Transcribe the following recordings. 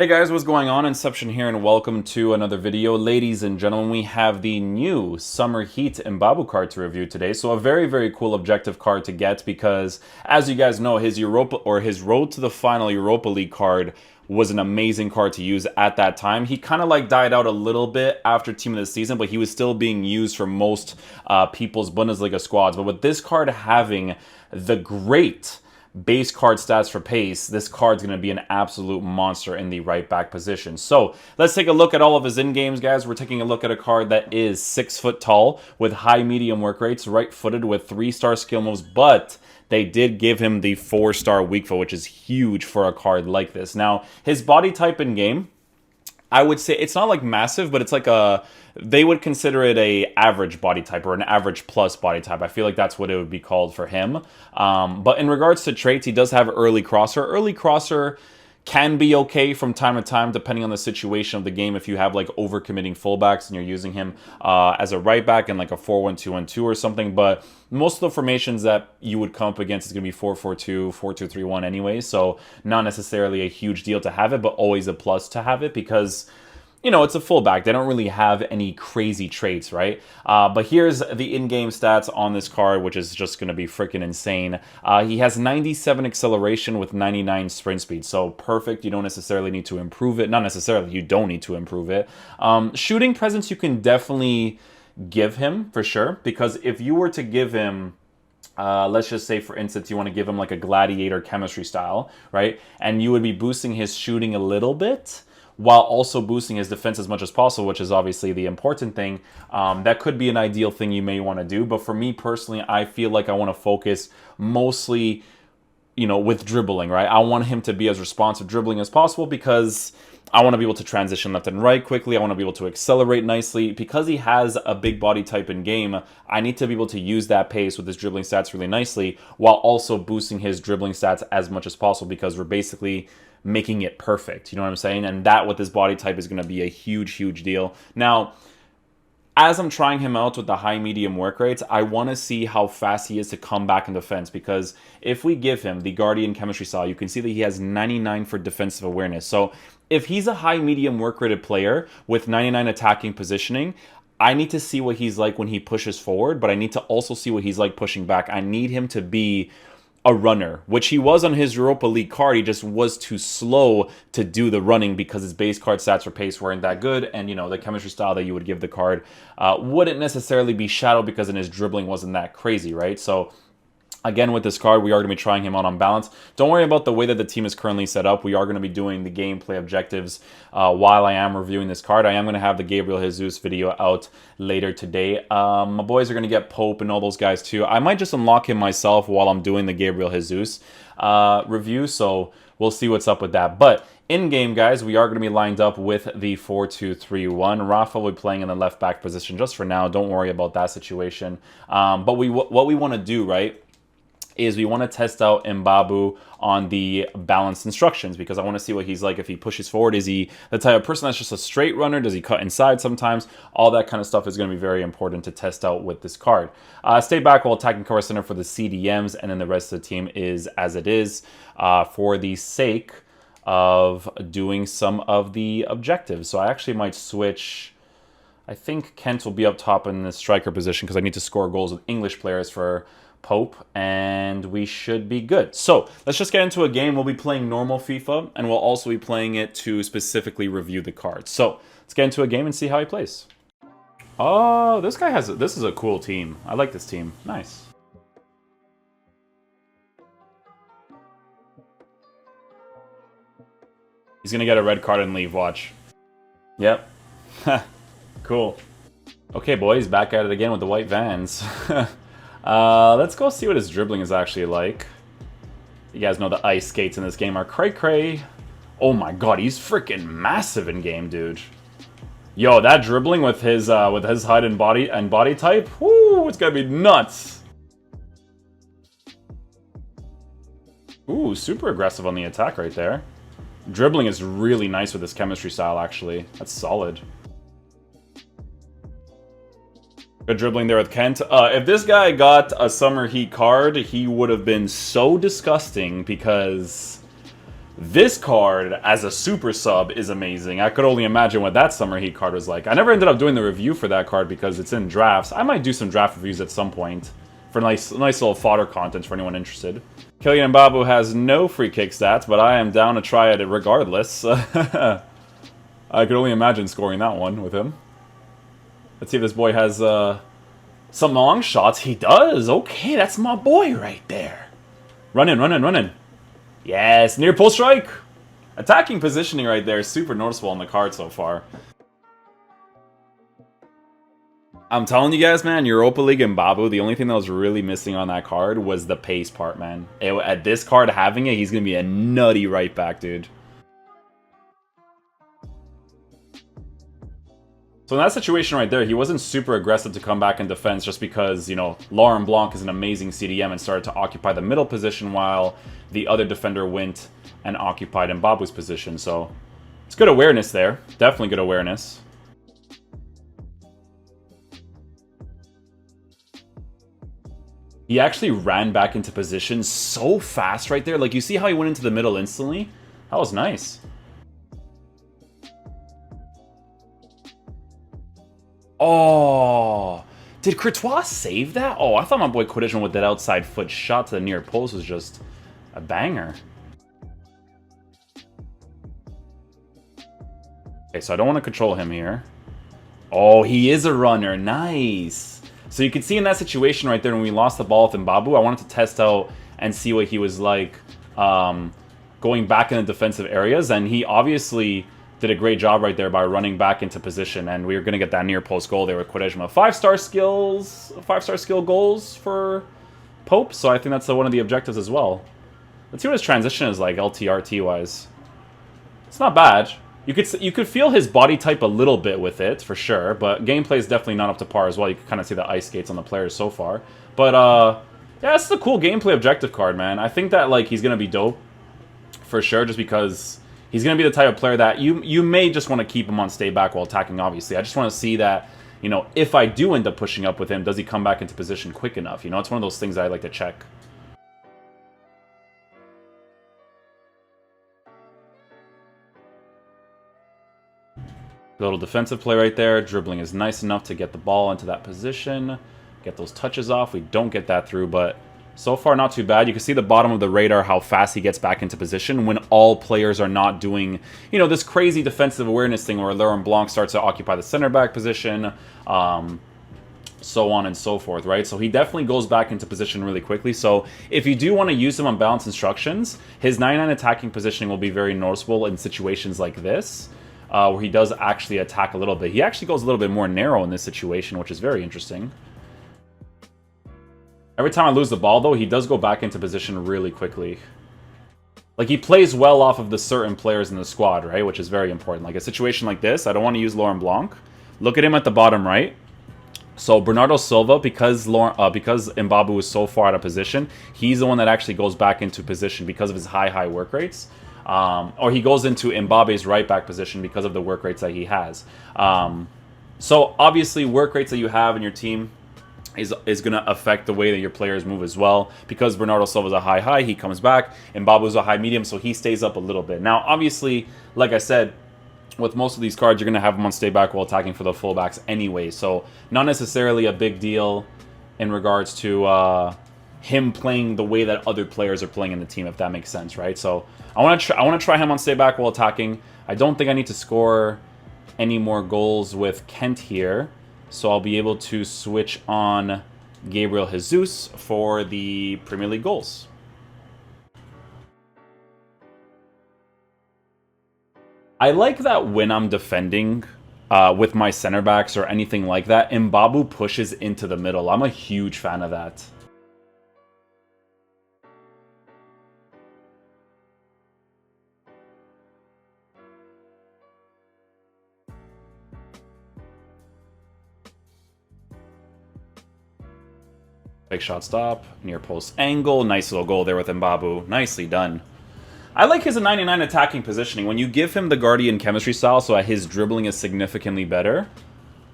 Hey guys, what's going on? Inception here and welcome to another video. Ladies and gentlemen, we have the new Summer Heat Mbabu card to review today. So a very cool objective card to get because, as you guys know, his Road to the Final Europa League card was an amazing card to use at that time. He kind of like died out a little bit after Team of the Season, but he was still being used for most people's Bundesliga squads. But with this card having the great base card stats for pace, this card's going to be an absolute monster in the right back position. So let's take a look at all of his in-games, guys. We're taking a look at a card that is 6 foot tall with high medium work rates, right-footed with 3-star skill moves, but they did give him the 4-star weak foot, which is huge for a card like this. Now, his body type in-game, I would say it's not like massive, but it's like they would consider it a average body type or an average plus body type. I feel like that's what it would be called for him. But in regards to traits, he does have early crosser. Early crosser can be okay from time to time, depending on the situation of the game. If you have like overcommitting fullbacks and you're using him as a right back in like a 4-1-2-1-2 or something, but most of the formations that you would come up against is going to be 4-4-2, 4-2-3-1 anyway, so not necessarily a huge deal to have it, but always a plus to have it because, you know, it's a fullback. They don't really have any crazy traits, right? But here's the in-game stats on this card, which is just going to be freaking insane. He has 97 acceleration with 99 sprint speed, so perfect. You don't necessarily need to improve it. Not necessarily, you don't need to improve it. Shooting presence, you can definitely give him, for sure, because if you were to give him let's just say, for instance, you want to give him like a gladiator chemistry style, right? And you would be boosting his shooting a little bit, while also boosting his defense as much as possible, which is obviously the important thing. That could be an ideal thing you may want to do. But for me personally, I feel like I want to focus mostly, you know, with dribbling, right? I want him to be as responsive dribbling as possible because I want to be able to transition left and right quickly. I want to be able to accelerate nicely. Because he has a big body type in game, I need to be able to use that pace with his dribbling stats really nicely while also boosting his dribbling stats as much as possible because we're basically making it perfect. You know what I'm saying? And that with his body type is going to be a huge deal. Now, as I'm trying him out with the high medium work rates, I want to see how fast he is to come back in defense, because if we give him the Guardian chemistry style, you can see that he has 99 for defensive awareness. So if he's a high medium work rated player with 99 attacking positioning, I need to see what he's like when he pushes forward, but I need to also see what he's like pushing back. I need him to be a runner, which he was on his Europa League card. He just was too slow to do the running because his base card stats for pace weren't that good, and you know, the chemistry style that you would give the card wouldn't necessarily be shadow because in his dribbling wasn't that crazy, right? So again, with this card, we are going to be trying him out on balance. Don't worry about the way that the team is currently set up. We are going to be doing the gameplay objectives while I am reviewing this card. I am going to have the Gabriel Jesus video out later today. My boys are going to get Pope and all those guys too. I might just unlock him myself while I'm doing the Gabriel Jesus review, so we'll see what's up with that. But in-game, guys, we are going to be lined up with the 4-2-3-1. Rafa will be playing in the left back position just for now. Don't worry about that situation. But what we want to do, right, is we want to test out Mbabu on the balanced instructions because I want to see what he's like if he pushes forward. Is he the type of person that's just a straight runner? Does he cut inside sometimes? All that kind of stuff is going to be very important to test out with this card. Stay back while attacking core center for the CDMs, and then the rest of the team is as it is for the sake of doing some of the objectives. So I actually might switch. I think Kent will be up top in the striker position because I need to score goals with English players for Pope, and we should be good. So let's just get into a game. We'll be playing normal FIFA, and we'll also be playing it to specifically review the cards. So let's get into a game and see how he plays. Oh, this is a cool team. I like this team. Nice. He's gonna get a red card and leave, watch. Yep. Cool. Okay, boys, back at it again with the white Vans. Let's go see what his dribbling is actually like. You guys know the ice skates in this game are cray-cray. Oh my god, he's freaking massive in game, dude. Yo, that dribbling with his height and body type, whoo, it's gonna be nuts. Ooh, super aggressive on the attack right there. Dribbling is really nice with his chemistry style, actually. That's solid. Good dribbling there with Kent. If this guy got a Summer Heat card, he would have been so disgusting because This card, as a super sub, is amazing. I could only imagine what that Summer Heat card was like. I never ended up doing the review for that card because it's in drafts. I might do some draft reviews at some point for nice little fodder content for anyone interested. Kylian Mbabu has no free kick stats, but I am down to try it regardless. I could only imagine scoring that one with him. Let's see if this boy has some long shots. He does. Okay, that's my boy right there. Run in, run in, run in. Yes, near post strike. Attacking positioning right there is super noticeable on the card so far. I'm telling you guys, man, Europa League and Mbabu, the only thing that was really missing on that card was the pace part, man. At this card, having it, he's going to be a nutty right back, dude. So in that situation right there, he wasn't super aggressive to come back in defense just because, you know, Laurent Blanc is an amazing CDM and started to occupy the middle position while the other defender went and occupied Mbabu's position. So it's good awareness there. Definitely good awareness. He actually ran back into position so fast right there. Like, you see how he went into the middle instantly? That was nice. Oh, did Courtois save that? Oh, I thought my boy Collision with that outside foot shot to the near post was just a banger. Okay, so I don't want to control him here. Oh, he is a runner. Nice. So you can see in that situation right there when we lost the ball with Mbabu, I wanted to test out and see what he was like going back in the defensive areas. And he obviously did a great job right there by running back into position, and we were going to get that near post goal there with Quaresma. 5-star skills, 5-star skill goals for Pope, so I think that's one of the objectives as well. Let's see what his transition is like, LTRT wise. It's not bad. You could feel his body type a little bit with it for sure, but gameplay is definitely not up to par as well. You can kind of see the ice skates on the players so far, but yeah, this is a cool gameplay objective card, man. I think that like he's gonna be dope for sure, just because he's going to be the type of player that you may just want to keep him on stay back while attacking, obviously. I just want to see that, you know, if I do end up pushing up with him, does he come back into position quick enough? You know, it's one of those things that I like to check. Little defensive play right there. Dribbling is nice enough to get the ball into that position. Get those touches off. We don't get that through, but so far, not too bad. You can see the bottom of the radar, how fast he gets back into position when all players are not doing, you know, this crazy defensive awareness thing where Laurent Blanc starts to occupy the center back position, so on and so forth, right? So he definitely goes back into position really quickly. So if you do want to use him on balance instructions, his 99 attacking positioning will be very noticeable in situations like this, where he does actually attack a little bit. He actually goes a little bit more narrow in this situation, which is very interesting. Every time I lose the ball, though, he does go back into position really quickly. Like, he plays well off of the certain players in the squad, right? Which is very important. Like, a situation like this, I don't want to use Laurent Blanc. Look at him at the bottom right. So, Bernardo Silva, because Mbabu is so far out of position, he's the one that actually goes back into position because of his high work rates. Or he goes into Mbabe's right back position because of the work rates that he has. So, obviously, work rates that you have in your team is going to affect the way that your players move as well. Because Bernardo Silva's a high, he comes back. Mbabu's a high medium, so he stays up a little bit. Now, obviously, like I said, with most of these cards, you're going to have them on stay back while attacking for the fullbacks anyway. So, not necessarily a big deal in regards to him playing the way that other players are playing in the team, if that makes sense, right? So, I want to try him on stay back while attacking. I don't think I need to score any more goals with Kent here. So I'll be able to switch on Gabriel Jesus for the Premier League goals. I like that when I'm defending with my center backs or anything like that, Mbabu pushes into the middle. I'm a huge fan of that. Big shot stop, near post angle, nice little goal there with Mbabu. Nicely done. I like his 99 attacking positioning. When you give him the Guardian chemistry style so that his dribbling is significantly better,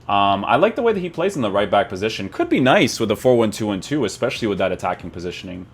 I like the way that he plays in the right back position. Could be nice with a 4-1-2-1-2, especially with that attacking positioning.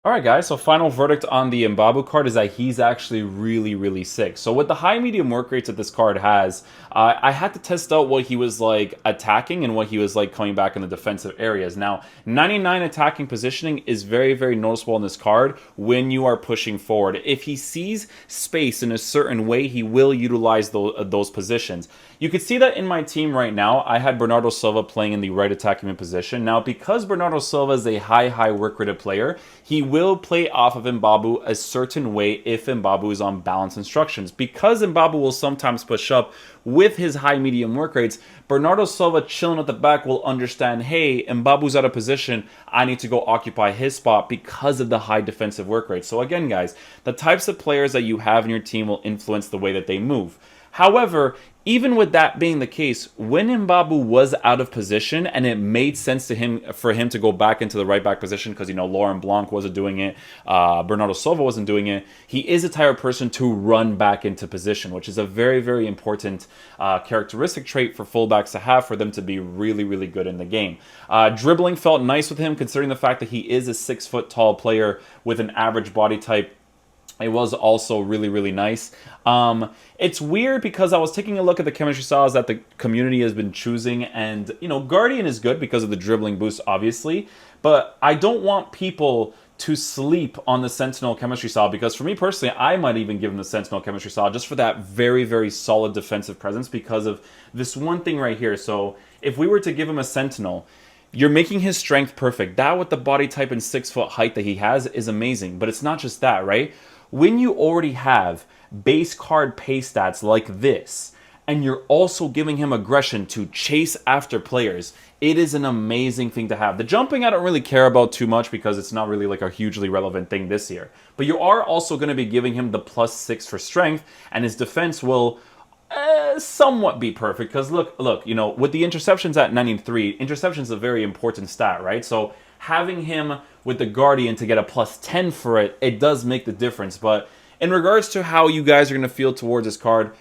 Alright guys, so final verdict on the Mbabu card is that he's actually really sick. So with the high medium work rates that this card has, I had to test out what he was like attacking and what he was like coming back in the defensive areas. Now, 99 attacking positioning is very noticeable in this card when you are pushing forward. If he sees space in a certain way, he will utilize those positions. You can see that in my team right now, I had Bernardo Silva playing in the right attacking mid position. Now, because Bernardo Silva is a high work rated player, he will play off of Mbabu a certain way if Mbabu is on balance instructions. Because Mbabu will sometimes push up with his high medium work rates, Bernardo Silva chilling at the back will understand, hey, Mbabu's out of position, I need to go occupy his spot because of the high defensive work rate. So again, guys, the types of players that you have in your team will influence the way that they move. However, even with that being the case, when Mbabu was out of position and it made sense to him for him to go back into the right back position because, you know, Laurent Blanc wasn't doing it, Bernardo Silva wasn't doing it, he is the type of person to run back into position, which is a very important characteristic trait for fullbacks to have for them to be really good in the game. Dribbling felt nice with him considering the fact that he is a 6 foot tall player with an average body type. It was also really nice. It's weird because I was taking a look at the chemistry styles that the community has been choosing, and, you know, Guardian is good because of the dribbling boost, obviously, but I don't want people to sleep on the Sentinel chemistry style, because for me personally, I might even give him the Sentinel chemistry style just for that very solid defensive presence because of this one thing right here. So if we were to give him a Sentinel, you're making his strength perfect. That with the body type and 6 foot height that he has is amazing, but it's not just that, right? When you already have base card pace stats like this, and you're also giving him aggression to chase after players, it is an amazing thing to have. The jumping I don't really care about too much because it's not really like a hugely relevant thing this year. But you are also going to be giving him the +6 for strength, and his defense will somewhat be perfect because look, you know, with the interceptions at 93, interceptions is a very important stat, right? So having him with the Guardian to get a +10 for it, it does make the difference. But in regards to how you guys are going to feel towards this card,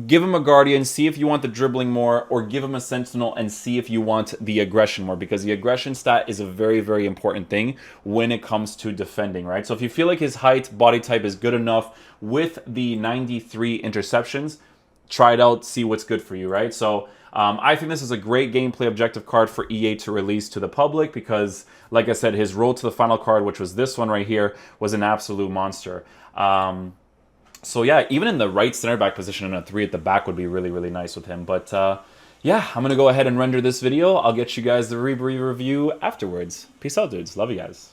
give him a Guardian, see if you want the dribbling more, or give him a Sentinel and see if you want the aggression more, because the aggression stat is a very important thing when it comes to defending, right? So if you feel like his height, body type is good enough with the 93 interceptions, try it out, see what's good for you, right? So I think this is a great gameplay objective card for EA to release to the public because, like I said, his road to the final card, which was this one right here, was an absolute monster. So yeah, even in the right center back position and a 3 at the back would be really nice with him. But yeah, I'm going to go ahead and render this video. I'll get you guys the review afterwards. Peace out, dudes. Love you guys.